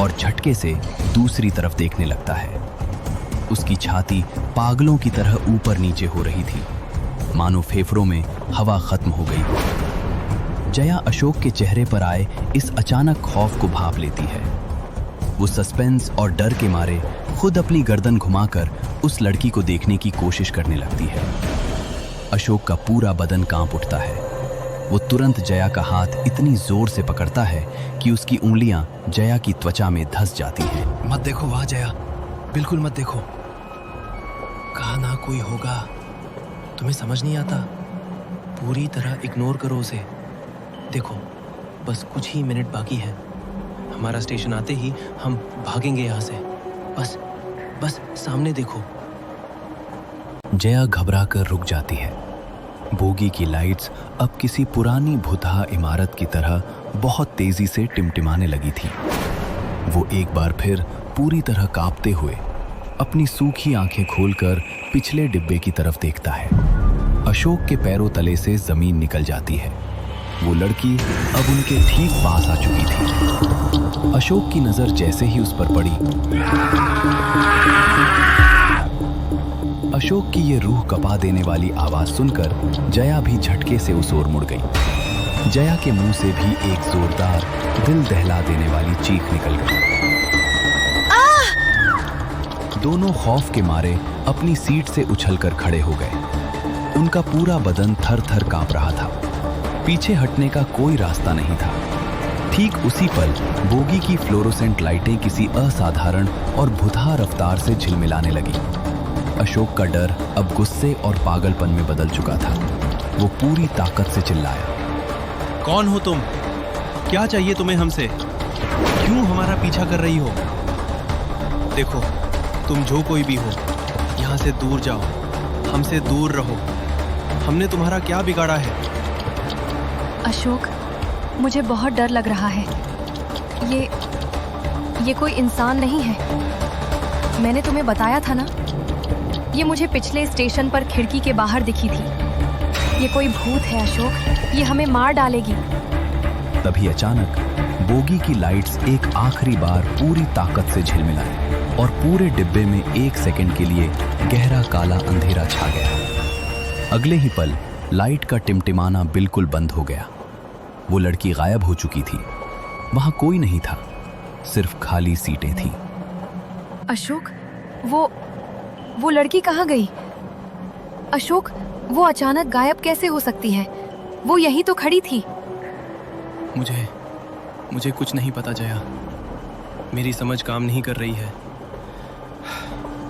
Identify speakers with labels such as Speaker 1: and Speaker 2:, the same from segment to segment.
Speaker 1: और झटके से दूसरी तरफ देखने लगता है। उसकी छाती पागलों की तरह ऊपर नीचे हो रही थी, मानो फेफड़ों में हवा खत्म हो गई। जया अशोक के चेहरे पर आए इस अचानक खौफ को भांप लेती है। वो सस्पेंस और डर के मारे खुद अपनी गर्दन घुमाकर उस लड़की को देखने की कोशिश करने लगती है। अशोक का पूरा बदन कांप उठता है। वो तुरंत जया का हाथ इतनी जोर से पकड़ता है कि उसकी उंगलियां जया की त्वचा में धंस जाती हैं।
Speaker 2: मत देखो वहां जया, बिल्कुल मत देखो। कहा ना कोई होगा। तुम्हें समझ नहीं आता? पूरी तरह इग्नोर करो उसे। देखो, बस कुछ ही मिनट बाकी है। हमारा स्टेशन आते ही हम भागेंगे यहाँ से। बस सामने देखो।
Speaker 1: जया घबराकर रुक जाती है। बोगी की लाइट्स अब किसी पुरानी भुतहा इमारत की तरह बहुत तेजी से टिमटिमाने लगी थी। वो एक बार फिर पूरी तरह कांपते हुए अपनी सूखी आंखें खोलकर पिछले डिब्बे की तरफ देखता है। अशोक के पैरों तले से जमीन निकल जाती है। वो लड़की अब उनके ठीक पास आ चुकी थी। अशोक की नजर जैसे ही उस पर पड़ी, अशोक की ये रूह कपा देने वाली आवाज सुनकर जया भी झटके से उस ओर मुड़ गई। जया के मुंह से भी एक जोरदार, दिल दहला देने वाली चीख निकल गई। दोनों खौफ के मारे अपनी सीट से उछलकर खड़े हो गए। उनका पूरा बदन थर थर कांप रहा था। पीछे हटने का कोई रास्ता नहीं था। ठीक उसी पल बोगी की फ्लोरोसेंट लाइटें किसी असाधारण और भुतहा रफ्तार से झिलमिलाने लगी। अशोक का डर अब गुस्से और पागलपन में बदल चुका था। वो पूरी ताकत से चिल्लाया,
Speaker 2: कौन हो तुम? क्या चाहिए तुम्हें हमसे? क्यों हमारा पीछा कर रही हो? देखो, तुम जो कोई भी हो, यहाँ से दूर जाओ। हमसे दूर रहो। हमने तुम्हारा क्या बिगाड़ा है?
Speaker 3: अशोक, मुझे बहुत डर लग रहा है। ये कोई इंसान नहीं है। मैंने तुम्हें बताया था ना, ये मुझे पिछले स्टेशन पर खिड़की के बाहर दिखी थी। ये कोई भूत है अशोक, ये हमें मार डालेगी।
Speaker 1: तभी अचानक बोगी की लाइट्स एक आखिरी बार पूरी ताकत से झिलमिलाई और पूरे डिब्बे में एक सेकंड के लिए गहरा काला अंधेरा छा गया। अगले ही पल लाइट का टिमटिमाना बिल्कुल बंद हो गया। वो लड़की गायब हो चुकी थी। वहां कोई नहीं था, सिर्फ खाली सीटें थीं।
Speaker 3: अशोक, वो लड़की कहाँ गई? अशोक, वो अचानक गायब कैसे हो सकती है? वो यहीं तो खड़ी थी।
Speaker 2: मुझे कुछ नहीं पता जया। मेरी समझ काम नहीं कर रही है।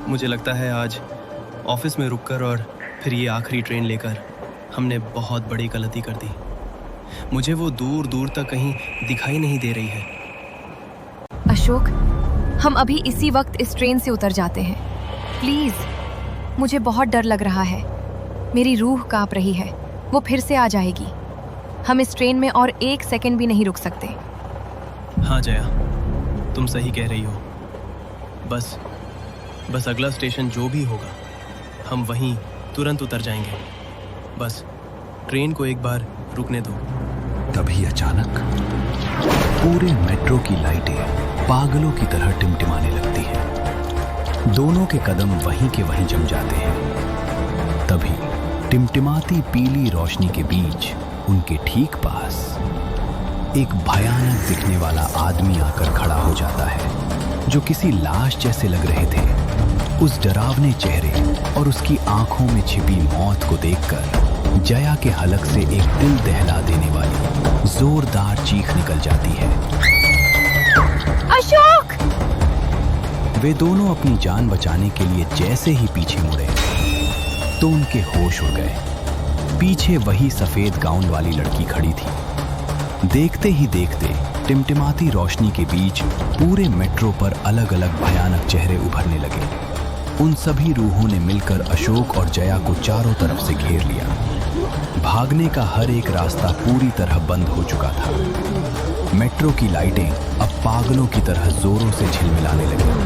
Speaker 2: मुझे लगता है आज ऑफिस में रुककर और फिर ये आखिरी ट्रेन लेकर हमने बहुत बड़ी गलती कर दी। मुझे वो दूर दूर तक कहीं दिखाई नहीं दे रही है।
Speaker 3: अशोक, हम अभी इसी वक्त इस ट्रेन से उतर जाते हैं। प्लीज, मुझे बहुत डर लग रहा है। मेरी रूह कांप रही है। वो फिर से आ जाएगी। हम इस ट्रेन में और एक सेकंड भी नहीं रुक सकते।
Speaker 2: हाँ जया, तुम सही कह रही हो। बस अगला स्टेशन जो भी होगा, हम वहीं तुरंत उतर जाएंगे। बस ट्रेन को एक बार रुकने दो।
Speaker 1: तभी अचानक पूरे मेट्रो की लाइटें पागलों की तरह टिमटिमाने लगती हैं। दोनों के कदम वहीं के वहीं जम जाते हैं। तभी टिमटिमाती पीली रोशनी के बीच उनके ठीक पास एक भयानक दिखने वाला आदमी आकर खड़ा हो जाता है, जो किसी लाश जैसे लग रहे थे। उस डरावने चेहरे और उसकी आंखों में छिपी मौत को देखकर जया के हलक से एक दिल दहला देने वाली जोरदार चीख निकल जाती है।
Speaker 3: अशोक!
Speaker 1: वे दोनों अपनी जान बचाने के लिए जैसे ही पीछे मुड़े तो उनके होश उड़ गए। पीछे वही सफेद गाउन वाली लड़की खड़ी थी। देखते ही देखते टिमटिमाती रोशनी के बीच पूरे मेट्रो पर अलग अलग भयानक चेहरे उभरने लगे। उन सभी रूहों ने मिलकर अशोक और जया को चारों तरफ से घेर लिया। भागने का हर एक रास्ता पूरी तरह बंद हो चुका था। मेट्रो की लाइटें अब पागलों की तरह जोरों से झिलमिलाने लगी।